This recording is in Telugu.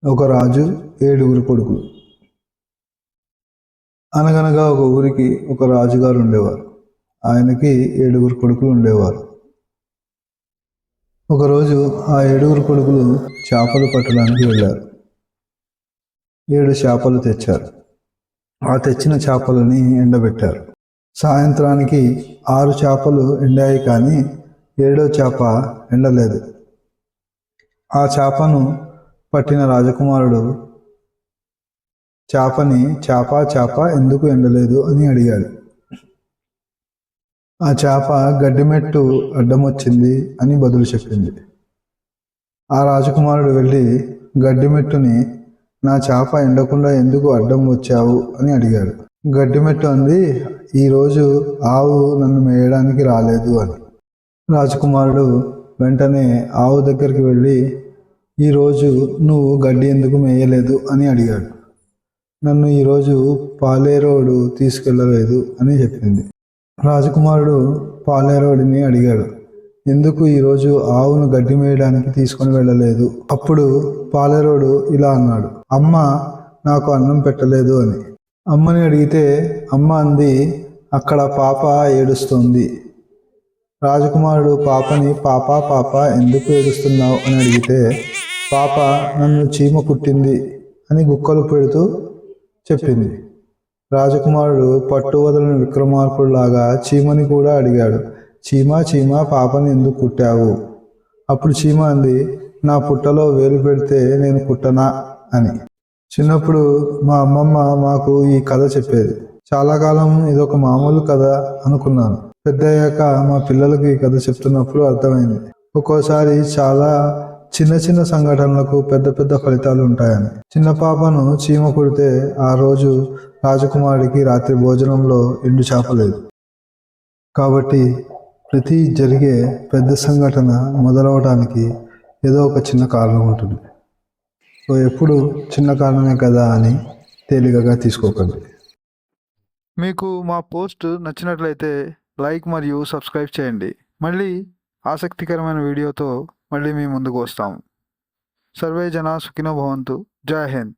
ఒక రాజు ఏడుగురు కొడుకులు. అనగనగా ఒక ఊరికి ఒక రాజుగారు ఉండేవారు. ఆయనకి ఏడుగురు కొడుకులు ఉండేవారు. ఒకరోజు ఆ ఏడుగురు కొడుకులు చేపలు పట్టడానికి వెళ్ళారు. 7 చేపలు తెచ్చారు. ఆ తెచ్చిన చేపలని ఎండబెట్టారు. సాయంత్రానికి 6 చేపలు ఎండాయి, కానీ 7వ చేప ఎండలేదు. ఆ చేపను పట్టిన రాజకుమారుడు చేపని చేప ఎందుకు ఎండలేదు అని అడిగాడు. ఆ చేప గడ్డిమెట్టు అడ్డం వచ్చింది అని బదులు చెప్పింది. ఆ రాజకుమారుడు వెళ్ళి గడ్డిమెట్టుని, నా చేప ఎండకుండా ఎందుకు అడ్డం వచ్చావు అని అడిగాడు. గడ్డిమెట్టు అంది, ఈరోజు ఆవు నన్ను మేయడానికి రాలేదు అని. రాజకుమారుడు వెంటనే ఆవు దగ్గరికి వెళ్ళి, ఈరోజు నువ్వు గడ్డి ఎందుకు మేయలేదు అని అడిగాడు. నన్ను ఈరోజు పాలేరోడు తీసుకెళ్ళలేదు అని చెప్పింది. రాజకుమారుడు పాలేరోడిని అడిగాడు, ఎందుకు ఈరోజు ఆవును గడ్డి మేయడానికి తీసుకొని వెళ్ళలేదు? అప్పుడు పాలేరోడు ఇలా అన్నాడు, అమ్మ నాకు అన్నం పెట్టలేదు అని. అమ్మని అడిగితే అమ్మ అంది, అక్కడ పాప ఏడుస్తోంది. రాజకుమారుడు పాపని, పాప ఎందుకు ఏడుస్తున్నావు అని అడిగితే, పాప నన్ను చీమ కుట్టింది అని గుక్కలు పెడుతూ చెప్పింది. రాజకుమారుడు పట్టు వదలని విక్రమార్కుడులాగా చీమని కూడా అడిగాడు, చీమ పాపని ఎందుకు కుట్టావు? అప్పుడు చీమ అంది, నా పుట్టలో వేలు పెడితే నేను కుట్టనా అని. చిన్నప్పుడు మా అమ్మమ్మ మాకు ఈ కథ చెప్పేది. చాలా కాలం ఇదొక మామూలు కథ అనుకున్నాను. పెద్దయ్యాక మా పిల్లలకి ఈ కథ చెప్తున్నప్పుడు అర్థమైంది, ఒక్కోసారి చాలా చిన్న సంఘటనలకు పెద్ద ఫలితాలు ఉంటాయని. చిన్న పాపను చీమ కుడితే ఆ రోజు రాజకుమారుడికి రాత్రి భోజనంలో ఎండు చేపలేదు. కాబట్టి ప్రతి జరిగే పెద్ద సంఘటన మొదలవడానికి ఏదో ఒక చిన్న కారణం ఉంటుంది. సో ఎప్పుడు చిన్న కారణమే కదా అని తేలికగా తీసుకోకండి. మీకు మా పోస్ట్ నచ్చినట్లయితే లైక్ మరియు సబ్స్క్రైబ్ చేయండి. మళ్ళీ ఆసక్తికరమైన వీడియోతో మళ్ళీ మీ ముందుకు వస్తాము. సర్వే జనా సుఖినో భవంతు. జై హింద్.